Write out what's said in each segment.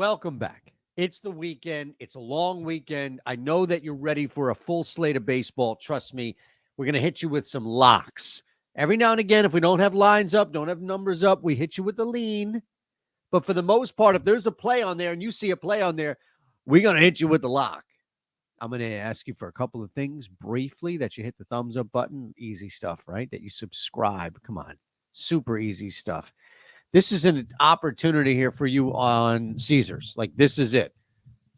Welcome back. It's the weekend. It's a long weekend. I know that you're ready for a full slate of baseball. Trust me, we're going to hit you with some locks. Every now and again, if we don't have lines up, don't have numbers up, we hit you with the lean. But for the most part, if there's a play on there and you see a play on there, we're going to hit you with the lock. I'm going to ask you for a couple of things briefly, that you hit the thumbs up button. Easy stuff, right? That you subscribe. Come on. Super easy stuff. This is an opportunity here for you on Caesars. Like, this is it.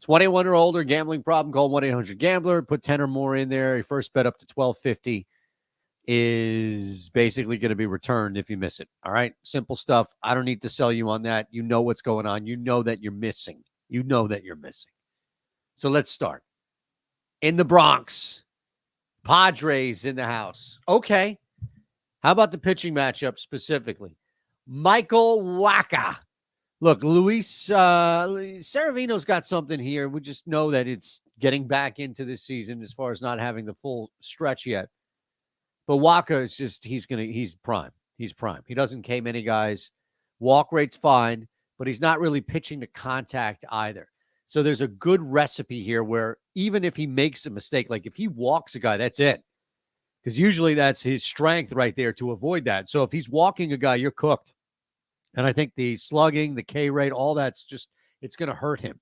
21 or older, gambling problem, call 1-800-GAMBLER. Put 10 or more in there. Your first bet up to $12.50 is basically going to be returned if you miss it. All right? Simple stuff. I don't need to sell you on that. You know what's going on. You know that you're missing. So let's start. In the Bronx, Padres in the house. Okay. How about the pitching matchup specifically? Michael Wacha. Look, Luis Severino's got something here. We just know that it's getting back into this season as far as not having the full stretch yet. But Wacha is just, he's prime. He's prime. He doesn't K many guys. Walk rate's fine, but he's not really pitching to contact either. So there's a good recipe here where even if he makes a mistake, like if he walks a guy, that's it. Because usually that's his strength right there to avoid that. So if he's walking a guy, you're cooked. And I think the slugging, the K rate, all that's just, it's going to hurt him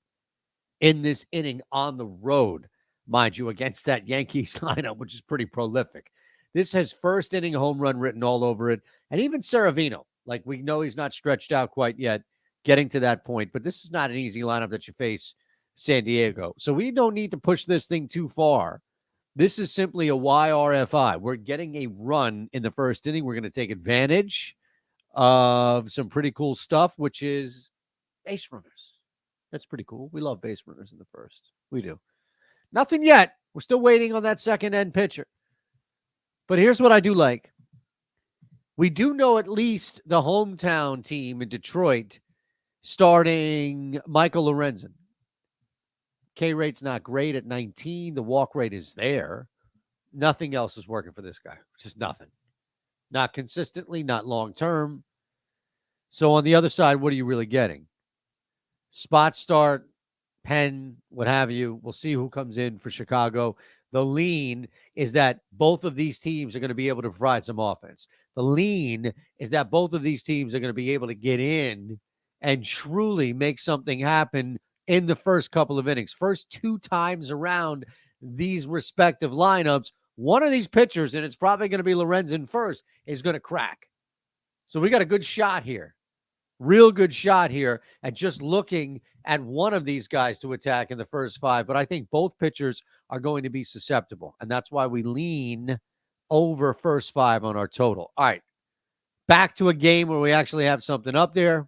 in this inning on the road, mind you, against that Yankees lineup, which is pretty prolific. This has first inning home run written all over it. And even Severino, like, we know he's not stretched out quite yet, getting to that point. But this is not an easy lineup that you face San Diego. So we don't need to push this thing too far. This is simply a YRFI. We're getting a run in the first inning. We're going to take advantage of some pretty cool stuff, which is base runners. That's pretty cool. We love base runners in the first. We do. Nothing yet. We're still waiting on that second end pitcher. But here's what I do like. We do know at least the hometown team in Detroit starting Michael Lorenzen. K rate's not great at 19. The walk rate is there. Nothing else is working for this guy. Just nothing. Not consistently, not long term. So on the other side, what are you really getting? Spot start, Penn, what have you. We'll see who comes in for Chicago. The lean is that both of these teams are going to be able to provide some offense. The lean is that both of these teams are going to be able to get in and truly make something happen in the first couple of innings. First two times around these respective lineups, one of these pitchers, and it's probably going to be Lorenzen first, is going to crack. So we got a good shot here. Real good shot here at just looking at one of these guys to attack in the first five. But I think both pitchers are going to be susceptible. And that's why we lean over first five on our total. All right. Back to a game where we actually have something up there.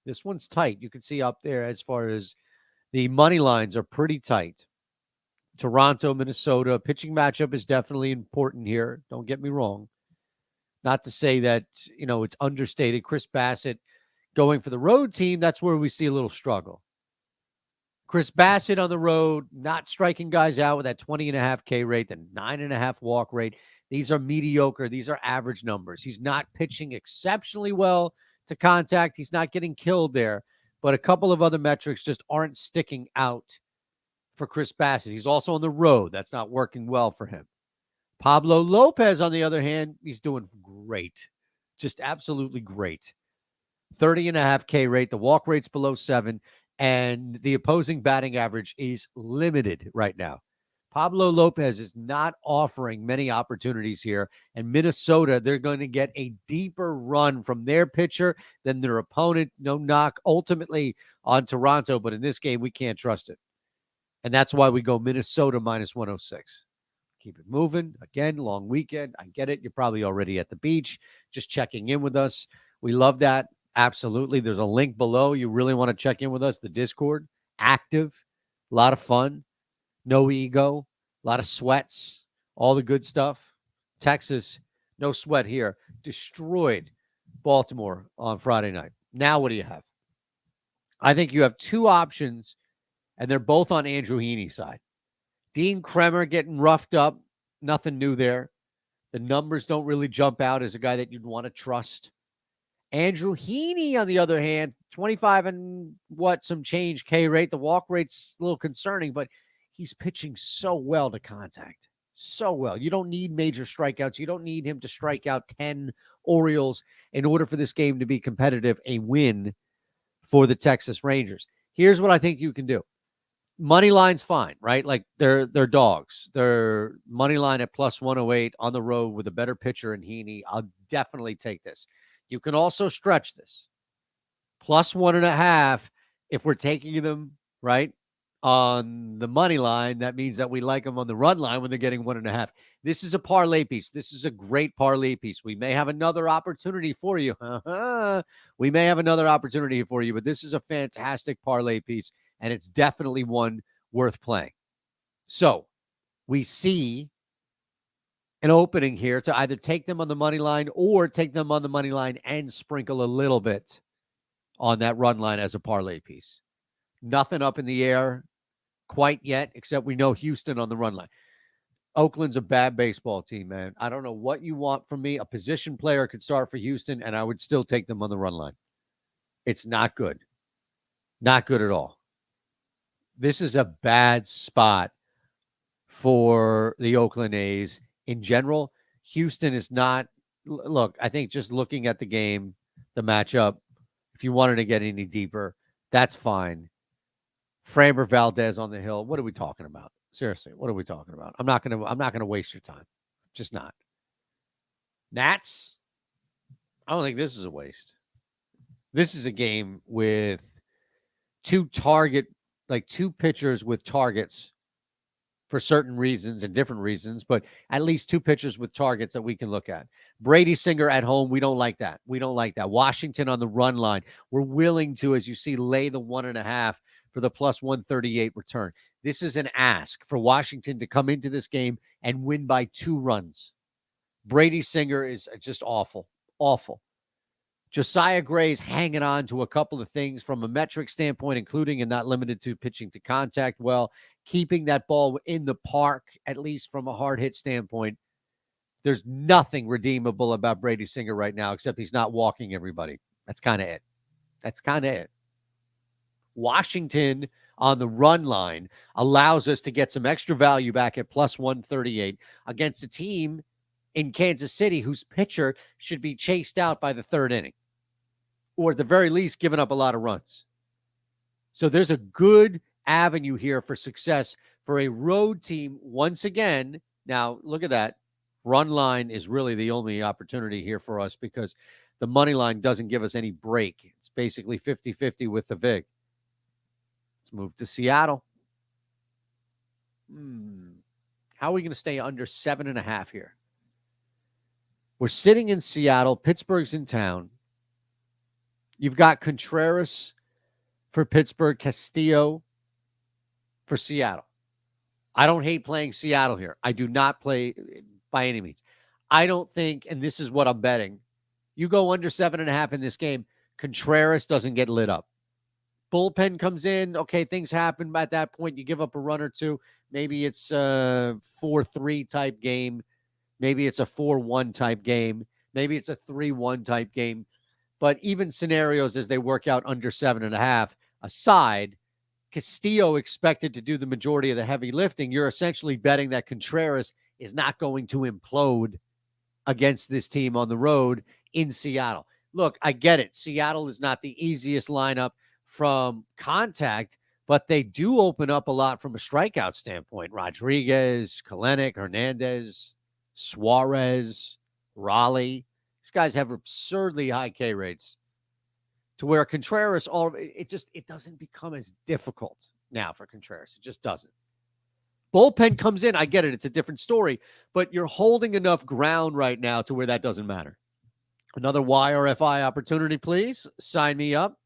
This one's tight. You can see up there as far as the money lines are pretty tight. Toronto, Minnesota. Pitching matchup is definitely important here. Don't get me wrong. Not to say that, it's understated. Chris Bassett going for the road team, that's where we see a little struggle. Chris Bassett on the road, not striking guys out with that 20.5 K rate, the 9.5 walk rate. These are mediocre. These are average numbers. He's not pitching exceptionally well to contact. He's not getting killed there. But a couple of other metrics just aren't sticking out for Chris Bassett. He's also on the road. That's not working well for him. Pablo Lopez, on the other hand, he's doing great. Just absolutely great. 30.5 K rate. The walk rate's below 7. And the opposing batting average is limited right now. Pablo Lopez is not offering many opportunities here. And Minnesota, they're going to get a deeper run from their pitcher than their opponent. No knock ultimately on Toronto, but in this game, we can't trust it. And that's why we go Minnesota minus 106. Keep it moving. Again, long weekend. I get it. You're probably already at the beach, just checking in with us. We love that. Absolutely. There's a link below. You really want to check in with us. The Discord, active, a lot of fun, no ego, a lot of sweats, all the good stuff. Texas, no sweat here. Destroyed Baltimore on Friday night. Now what do you have? I think you have two options, and they're both on Andrew Heaney's side. Dean Kremer getting roughed up. Nothing new there. The numbers don't really jump out as a guy that you'd want to trust. Andrew Heaney, on the other hand, 25 and some change K rate. The walk rate's a little concerning, but he's pitching so well to contact. So well. You don't need major strikeouts. You don't need him to strike out 10 Orioles in order for this game to be competitive, a win for the Texas Rangers. Here's what I think you can do. Money line's fine, right? Like they're dogs. They're money line at plus 108 on the road with a better pitcher in Heaney. I'll definitely take this. You can also stretch this. Plus 1.5 if we're taking them, right, on the money line. That means that we like them on the run line when they're getting 1.5. This is a parlay piece. This is a great parlay piece. We may have another opportunity for you. We may have another opportunity for you, but this is a fantastic parlay piece, and it's definitely one worth playing. So we see an opening here to either take them on the money line or take them on the money line and sprinkle a little bit on that run line as a parlay piece. Nothing up in the air quite yet, except we know Houston on the run line. Oakland's a bad baseball team, man. I don't know what you want from me. A position player could start for Houston, and I would still take them on the run line. It's not good. Not good at all. This is a bad spot for the Oakland A's. In general, Houston is not. Look, I think just looking at the game, the matchup, if you wanted to get any deeper, that's fine. Framber Valdez on the hill. What are we talking about? Seriously, what are we talking about? I'm not gonna waste your time. Just not. Nats. I don't think this is a waste. This is a game with two pitchers with targets for certain reasons and different reasons, but at least two pitchers with targets that we can look at. Brady Singer at home, we don't like that. We don't like that. Washington on the run line. We're willing to, as you see, lay the 1.5 for the plus 138 return. This is an ask for Washington to come into this game and win by 2 runs. Brady Singer is just awful. Awful. Josiah Gray's hanging on to a couple of things from a metric standpoint, including and not limited to pitching to contact well, keeping that ball in the park, at least from a hard hit standpoint. There's nothing redeemable about Brady Singer right now, except he's not walking everybody. That's kind of it. That's kind of it. Washington on the run line allows us to get some extra value back at plus 138 against a team in Kansas City whose pitcher should be chased out by the 3rd inning, or at the very least giving up a lot of runs. So there's a good avenue here for success for a road team once again. Now, look at that. Run line is really the only opportunity here for us because the money line doesn't give us any break. It's basically 50-50 with the VIG. Let's move to Seattle. How are we going to stay under 7.5 here? We're sitting in Seattle. Pittsburgh's in town. You've got Contreras for Pittsburgh, Castillo for Seattle. I don't hate playing Seattle here. I do not play by any means. I don't think, and this is what I'm betting, you go under 7.5 in this game, Contreras doesn't get lit up. Bullpen comes in. Okay, things happen at that point. You give up a run or two. Maybe it's a 4-3 type game. Maybe it's a 4-1 type game. Maybe it's a 3-1 type game. But even scenarios as they work out under 7.5 aside, Castillo expected to do the majority of the heavy lifting. You're essentially betting that Contreras is not going to implode against this team on the road in Seattle. Look, I get it. Seattle is not the easiest lineup from contact, but they do open up a lot from a strikeout standpoint. Rodriguez, Kalenic, Hernandez, Suarez, Raleigh. These guys have absurdly high K rates to where Contreras, it doesn't become as difficult now for Contreras. It just doesn't. Bullpen comes in. I get it. It's a different story, but you're holding enough ground right now to where that doesn't matter. Another YRFI opportunity, please. Sign me up.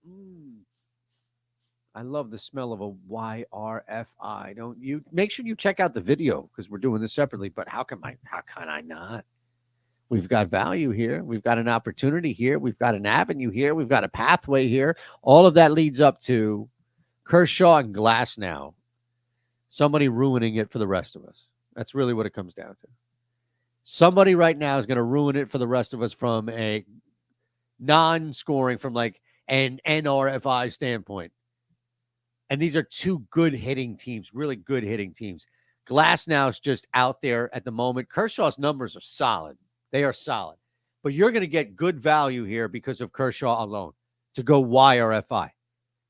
I love the smell of a YRFI. Don't you? Make sure you check out the video because we're doing this separately, but how can I not? We've got value here. We've got an opportunity here. We've got an avenue here. We've got a pathway here. All of that leads up to Kershaw and Glasnow. Somebody ruining it for the rest of us. That's really what it comes down to. Somebody right now is going to ruin it for the rest of us from a non-scoring, from like and NRFI standpoint. And these are two good hitting teams, really good hitting teams. Glasnow's just out there at the moment. Kershaw's numbers are solid. They are solid. But you're going to get good value here because of Kershaw alone to go YRFI,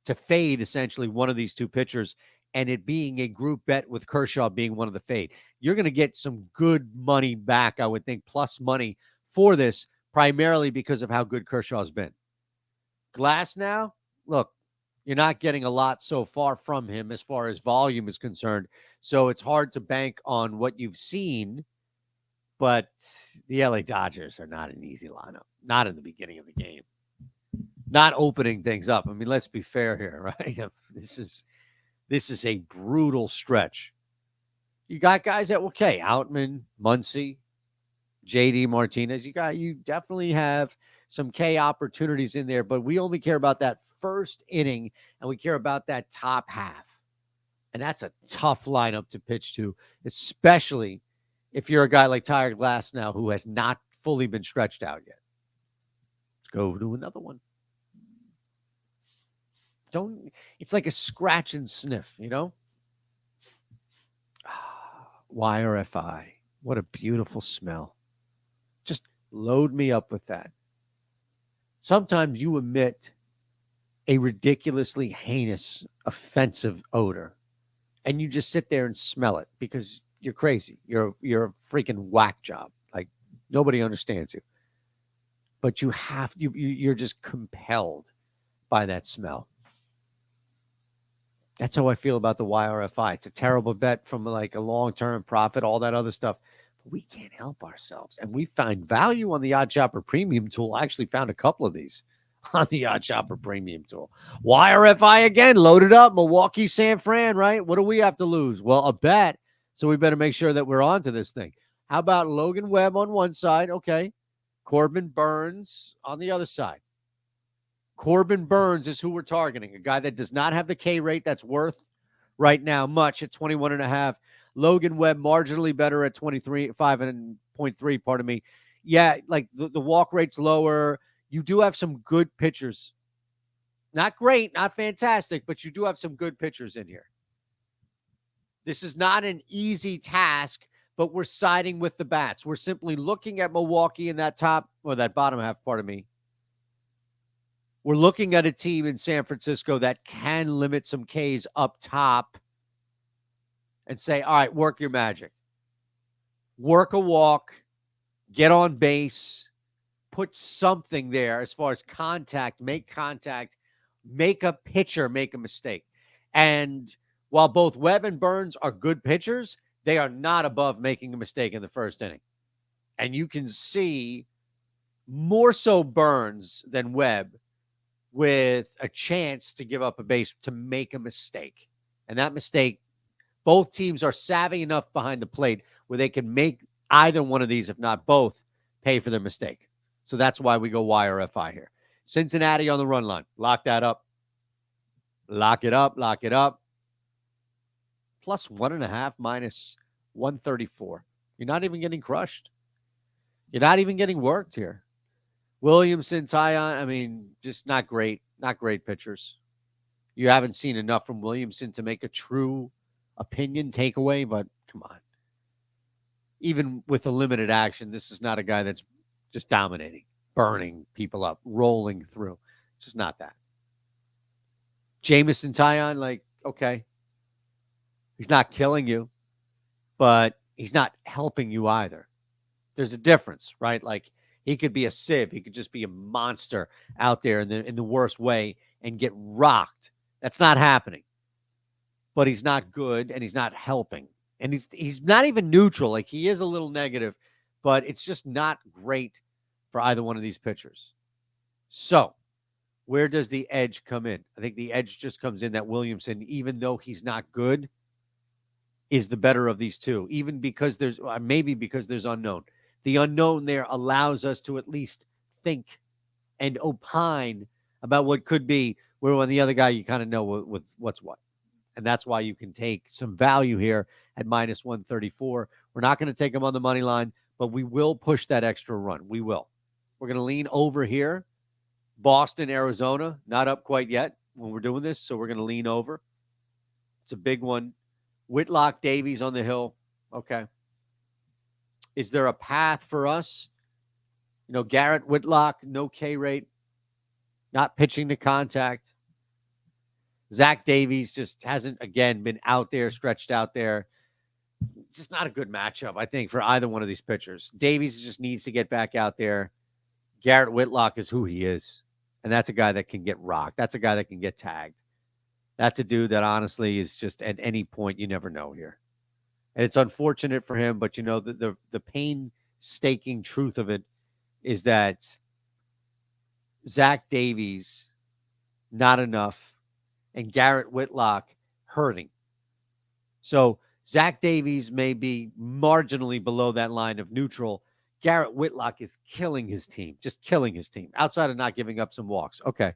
to fade essentially one of these two pitchers, and it being a group bet with Kershaw being one of the fade. You're going to get some good money back, I would think, plus money for this, primarily because of how good Kershaw's been. Glasnow, look, you're not getting a lot so far from him as far as volume is concerned. So it's hard to bank on what you've seen. But the LA Dodgers are not an easy lineup, not in the beginning of the game, not opening things up. I mean, let's be fair here, right? This is a brutal stretch. You got guys that, okay, Outman, Muncy, JD Martinez. You definitely have some K opportunities in there, but we only care about that first inning and we care about that top half. And that's a tough lineup to pitch to, especially if you're a guy like Tyler Glasnow who has not fully been stretched out yet. Let's go to another one. It's like a scratch and sniff, you know? YRFI. What a beautiful smell. Just load me up with that. Sometimes you emit a ridiculously heinous, offensive odor, and you just sit there and smell it because you're crazy. You're a freaking whack job. Like, nobody understands you. But you're just compelled by that smell. That's how I feel about the YRFI. It's a terrible bet from like a long-term profit, all that other stuff. But we can't help ourselves. And we find value on the Odd Shopper Premium tool. I actually found a couple of these on the Odd Shopper Premium tool. YRFI again, loaded up. Milwaukee, San Fran, right? What do we have to lose? Well, a bet. So we better make sure that we're on to this thing. How about Logan Webb on one side? Okay. Corbin Burns on the other side. Corbin Burns is who we're targeting, a guy that does not have the K rate that's worth right now much at 21.5. Logan Webb marginally better at 5.3, pardon me. Yeah, like the walk rate's lower. You do have some good pitchers. Not great, not fantastic, but you do have some good pitchers in here. This is not an easy task, but we're siding with the bats. We're simply looking at Milwaukee in that bottom half, pardon me. We're looking at a team in San Francisco that can limit some Ks up top and say, all right, work your magic. Work a walk, get on base, put something there as far as contact, make a pitcher make a mistake. And while both Webb and Burns are good pitchers, they are not above making a mistake in the first inning. And you can see more so Burns than Webb with a chance to give up a base to make a mistake. And that mistake, both teams are savvy enough behind the plate where they can make either one of these, if not both, pay for their mistake. So that's why we go YRFI here. Cincinnati on the run line. Lock that up. Lock it up. Plus 1.5 minus 134. You're not even getting crushed. You're not even getting worked here. Williamson, Taillon, I mean, just not great. Not great pitchers. You haven't seen enough from Williamson to make a true opinion takeaway, but come on. Even with a limited action, this is not a guy that's just dominating, burning people up, rolling through. Just not that. Jameson, Taillon, like, okay. He's not killing you, but he's not helping you either. There's a difference, right? Like, he could be a sieve. He could just be a monster out there in the worst way and get rocked. That's not happening. But he's not good, and he's not helping. And he's not even neutral. Like, he is a little negative, but it's just not great for either one of these pitchers. So, where does the edge come in? I think the edge just comes in that Williamson, even though he's not good, is the better of these two. Even because there's unknown. The unknown there allows us to at least think and opine about what could be, where on the other guy, you kind of know with what's what. And that's why you can take some value here at minus 134. We're not going to take him on the money line, but we will push that extra run. We will. We're going to lean over here Boston, Arizona, not up quite yet when we're doing this, so we're going to lean over. It's a big one. Whitlock, Davies on the hill. Okay. Is there a path for us? Garrett Whitlock, no K rate, not pitching to contact. Zach Davies just hasn't, again, been out there, stretched out there. Just not a good matchup, I think, for either one of these pitchers. Davies just needs to get back out there. Garrett Whitlock is who he is. And that's a guy that can get rocked. That's a guy that can get tagged. That's a dude that honestly is just at any point, you never know here. And it's unfortunate for him, but the painstaking truth of it is that Zach Davies, not enough, and Garrett Whitlock hurting. So Zach Davies may be marginally below that line of neutral. Garrett Whitlock is killing his team, just killing his team, outside of not giving up some walks. Okay,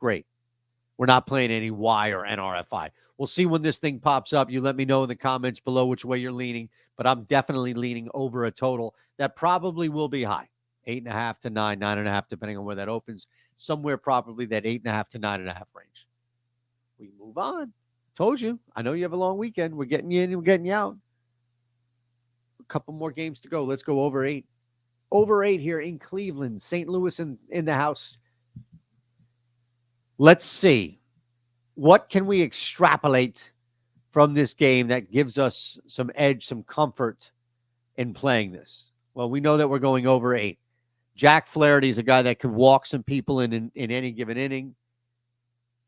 great. We're not playing any Y or NRFI. We'll see when this thing pops up. You let me know in the comments below which way you're leaning, but I'm definitely leaning over a total that probably will be high. 8.5 to 9, 9.5, depending on where that opens. Somewhere probably that 8.5 to 9.5 range. We move on. Told you. I know you have a long weekend. We're getting you in and we're getting you out. A couple more games to go. Let's go over 8. Over 8 here in Cleveland. St. Louis in the house. Let's see. What can we extrapolate from this game that gives us some edge, some comfort in playing this? Well, we know that we're going over 8. Jack Flaherty is a guy that can walk some people in any given inning.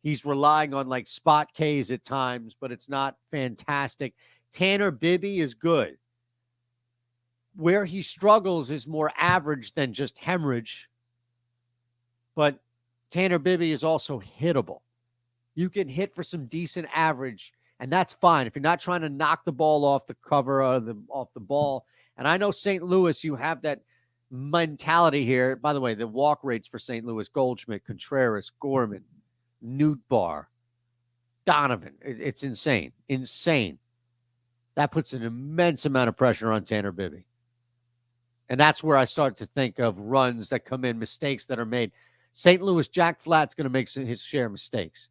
He's relying on like spot Ks at times, but it's not fantastic. Tanner Bibby is good. Where he struggles is more average than just hemorrhage. But Tanner Bibby is also hittable. You can hit for some decent average, and that's fine. If you're not trying to knock the ball off the cover or off the ball. And I know St. Louis, you have that mentality here. By the way, the walk rates for St. Louis: Goldschmidt, Contreras, Gorman, Nootbaar, Donovan. It's insane. Insane. That puts an immense amount of pressure on Tanner Bibby. And that's where I start to think of runs that come in, mistakes that are made. St. Louis, Jack Flatt's going to make his share of mistakes.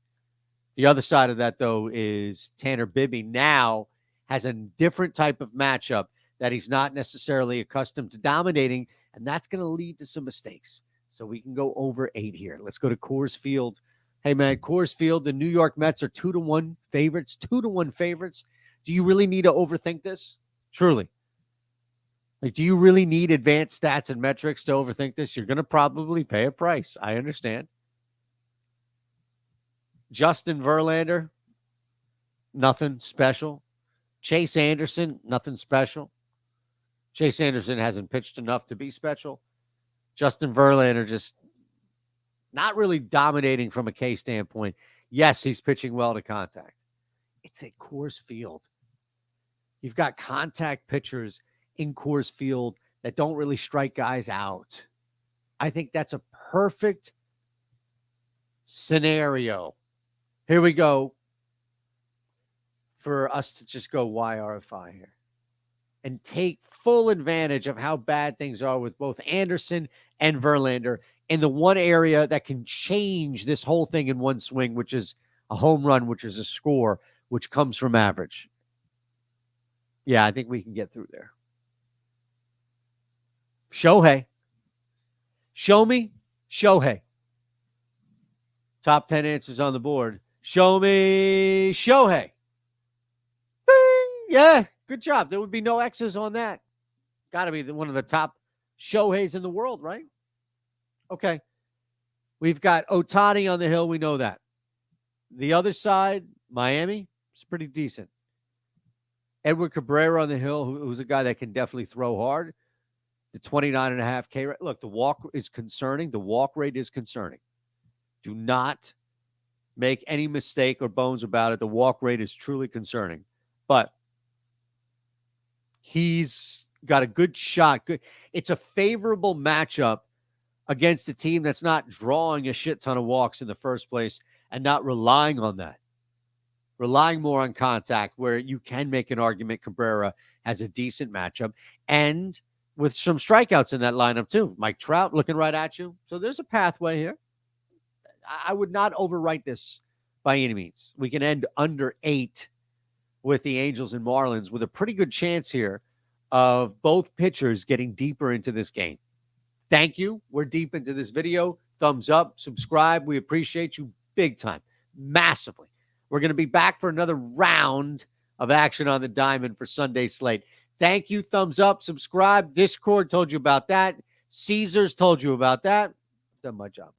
The other side of that, though, is Tanner Bibby now has a different type of matchup that he's not necessarily accustomed to dominating, and that's going to lead to some mistakes. So we can go over 8 here. Let's go to Coors Field. Hey, man, Coors Field, the New York Mets are 2-1 favorites, 2-1 favorites. Do you really need to overthink this? Truly. Like, do you really need advanced stats and metrics to overthink this? You're going to probably pay a price. I understand. Justin Verlander, nothing special. Chase Anderson, nothing special. Chase Anderson hasn't pitched enough to be special. Justin Verlander just not really dominating from a K standpoint. Yes, he's pitching well to contact. It's at Coors Field. You've got contact pitchers in Coors Field that don't really strike guys out. I think that's a perfect scenario. Here we go for us to just go YRFI here and take full advantage of how bad things are with both Anderson and Verlander in the one area that can change this whole thing in one swing, which is a home run, which is a score, which comes from average. Yeah, I think we can get through there. Shohei. Show me Shohei. Top 10 answers on the board. Show me Shohei. Bing! Yeah, good job. There would be no X's on that. Got to be one of the top Shoheis in the world, right? Okay. We've got Ohtani on the hill. We know that. The other side, Miami, is pretty decent. Edward Cabrera on the hill, who's a guy that can definitely throw hard. The 29.5 K rate. Look, the walk is concerning. The walk rate is concerning. Do not make any mistake or bones about it. The walk rate is truly concerning. But he's got a good shot. Good. It's a favorable matchup against a team that's not drawing a shit ton of walks in the first place and not relying on that. Relying more on contact, where you can make an argument Cabrera has a decent matchup. And with some strikeouts in that lineup too. Mike Trout looking right at you. So there's a pathway here. I would not overwrite this by any means. We can end under 8 with the Angels and Marlins with a pretty good chance here of both pitchers getting deeper into this game. Thank you. We're deep into this video. Thumbs up, subscribe. We appreciate you big time, massively. We're going to be back for another round of action on the diamond for Sunday slate. Thank you. Thumbs up, subscribe. Discord told you about that. Caesars told you about that. Done my job.